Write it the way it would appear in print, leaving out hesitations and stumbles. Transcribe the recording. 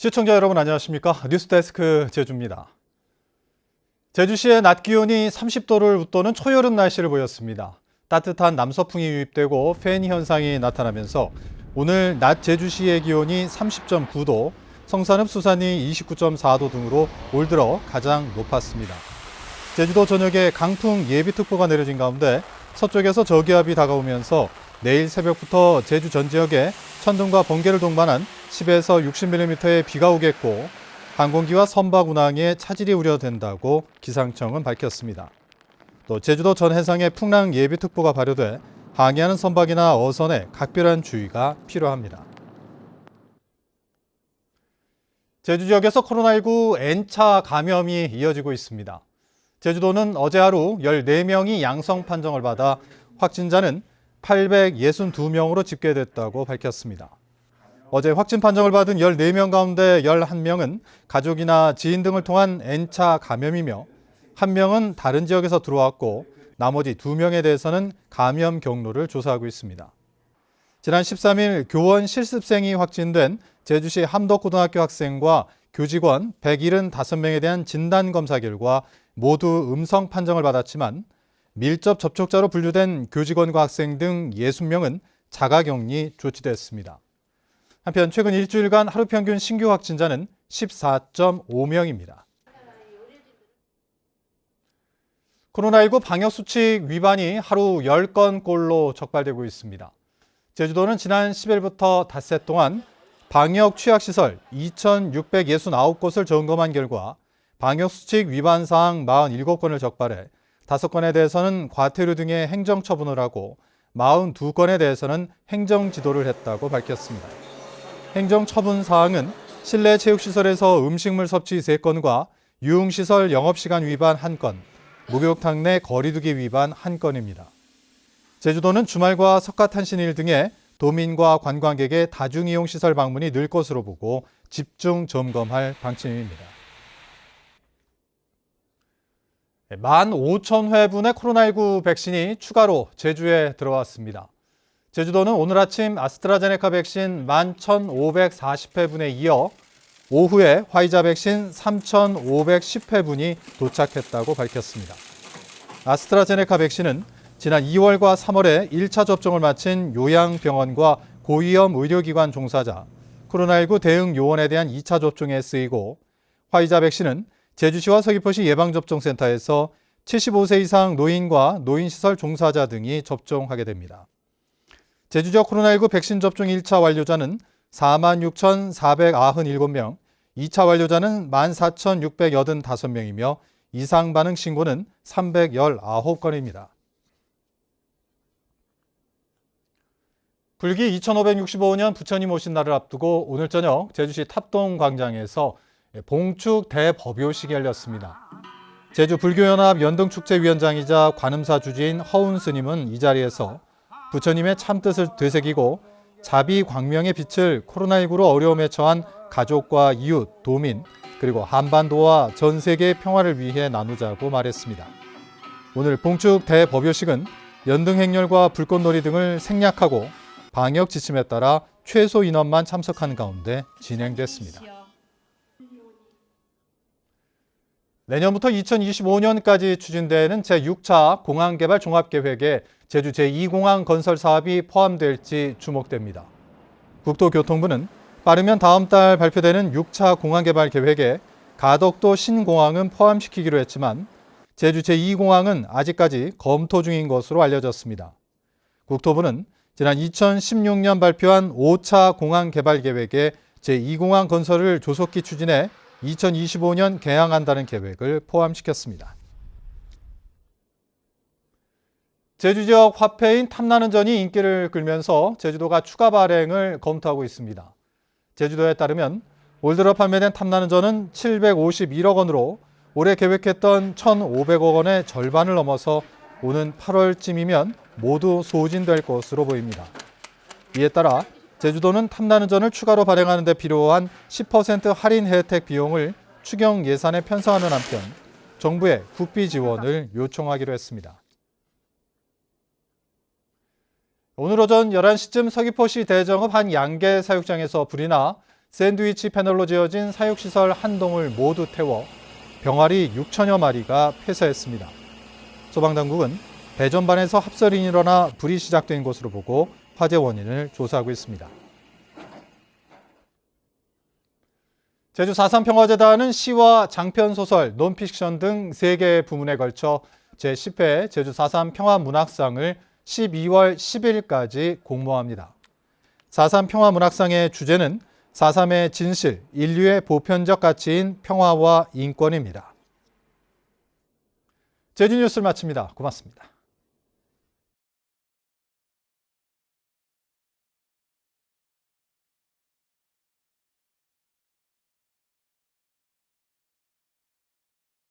시청자 여러분 안녕하십니까? 뉴스데스크 제주입니다. 제주시의 낮 기온이 30도를 웃도는 초여름 날씨를 보였습니다. 따뜻한 남서풍이 유입되고 페니 현상이 나타나면서 오늘 낮 제주시의 기온이 30.9도, 성산읍 수산이 29.4도 등으로 올 들어 가장 높았습니다. 제주도 전역에 강풍 예비특보가 내려진 가운데 서쪽에서 저기압이 다가오면서 내일 새벽부터 제주 전 지역에 천둥과 번개를 동반한 10에서 60mm의 비가 오겠고 항공기와 선박 운항에 차질이 우려된다고 기상청은 밝혔습니다. 또 제주도 전 해상에 풍랑 예비특보가 발효돼 항해하는 선박이나 어선에 각별한 주의가 필요합니다. 제주 지역에서 코로나19 N차 감염이 이어지고 있습니다. 제주도는 어제 하루 14명이 양성 판정을 받아 확진자는 862명으로 집계됐다고 밝혔습니다. 어제 확진 판정을 받은 14명 가운데 11명은 가족이나 지인 등을 통한 N차 감염이며 1명은 다른 지역에서 들어왔고 나머지 2명에 대해서는 감염 경로를 조사하고 있습니다. 지난 13일 교원 실습생이 확진된 제주시 함덕고등학교 학생과 교직원 175명에 대한 진단검사 결과 모두 음성 판정을 받았지만 밀접 접촉자로 분류된 교직원과 학생 등 60명은 자가격리 조치됐습니다. 한편 최근 일주일간 하루 평균 신규 확진자는 14.5명입니다. 코로나19 방역수칙 위반이 하루 10건꼴로 적발되고 있습니다. 제주도는 지난 10일부터 닷새 동안 방역 취약시설 2,669곳을 점검한 결과 방역수칙 위반 사항 47건을 적발해 5건에 대해서는 과태료 등의 행정처분을 하고 42건에 대해서는 행정지도를 했다고 밝혔습니다. 행정처분 사항은 실내 체육시설에서 음식물 섭취 3건과 유흥시설 영업시간 위반 1건, 목욕탕 내 거리두기 위반 1건입니다. 제주도는 주말과 석가탄신일 등의 도민과 관광객의 다중이용시설 방문이 늘 것으로 보고 집중 점검할 방침입니다. 15,000회분의 코로나19 백신이 추가로 제주에 들어왔습니다. 제주도는 오늘 아침 아스트라제네카 백신 11,540회분에 이어 오후에 화이자 백신 3,510회분이 도착했다고 밝혔습니다. 아스트라제네카 백신은 지난 2월과 3월에 1차 접종을 마친 요양병원과 고위험 의료기관 종사자, 코로나19 대응 요원에 대한 2차 접종에 쓰이고 화이자 백신은 제주시와 서귀포시 예방접종센터에서 75세 이상 노인과 노인시설 종사자 등이 접종하게 됩니다. 제주 지역 코로나19 백신 접종 1차 완료자는 46,497명, 2차 완료자는 14,685명이며 이상 반응 신고는 319건입니다. 불기 2565년 부처님 오신 날을 앞두고 오늘 저녁 제주시 탑동광장에서 봉축 대법요식이 열렸습니다. 제주불교연합 연등축제위원장이자 관음사 주지인 허운 스님은 이 자리에서 부처님의 참뜻을 되새기고 자비 광명의 빛을 코로나19로 어려움에 처한 가족과 이웃, 도민, 그리고 한반도와 전 세계의 평화를 위해 나누자고 말했습니다. 오늘 봉축 대법요식은 연등행렬과 불꽃놀이 등을 생략하고 방역 지침에 따라 최소 인원만 참석한 가운데 진행됐습니다. 내년부터 2025년까지 추진되는 제6차 공항개발 종합계획에 제주 제2공항 건설 사업이 포함될지 주목됩니다. 국토교통부는 빠르면 다음 달 발표되는 6차 공항개발 계획에 가덕도 신공항은 포함시키기로 했지만 제주 제2공항은 아직까지 검토 중인 것으로 알려졌습니다. 국토부는 지난 2016년 발표한 5차 공항개발 계획에 제2공항 건설을 조속히 추진해 2025년 개항한다는 계획을 포함시켰습니다. 제주 지역 화폐인 탐나는 전이 인기를 끌면서 제주도가 추가 발행을 검토하고 있습니다. 제주도에 따르면 올 들어 판매된 탐나는 전은 751억 원으로 올해 계획했던 1,500억 원의 절반을 넘어서 오는 8월쯤이면 모두 소진될 것으로 보입니다. 이에 따라 제주도는 탐나는 전을 추가로 발행하는 데 필요한 10% 할인 혜택 비용을 추경 예산에 편성하는 한편 정부의 국비 지원을 요청하기로 했습니다. 오늘 오전 11시쯤 서귀포시 대정읍 한 양계 사육장에서 불이 나 샌드위치 패널로 지어진 사육시설 한 동을 모두 태워 병아리 6천여 마리가 폐사했습니다. 소방당국은 배전반에서 합설이 일어나 불이 시작된 것으로 보고 화재 원인을 조사하고 있습니다. 제주 4.3 평화재단은 시와 장편소설, 논픽션 등 3개 부문에 걸쳐 제10회 제주 4.3 평화문학상을 12월 10일까지 공모합니다. 4.3 평화문학상의 주제는 4.3의 진실, 인류의 보편적 가치인 평화와 인권입니다. 제주 뉴스를 마칩니다. 고맙습니다.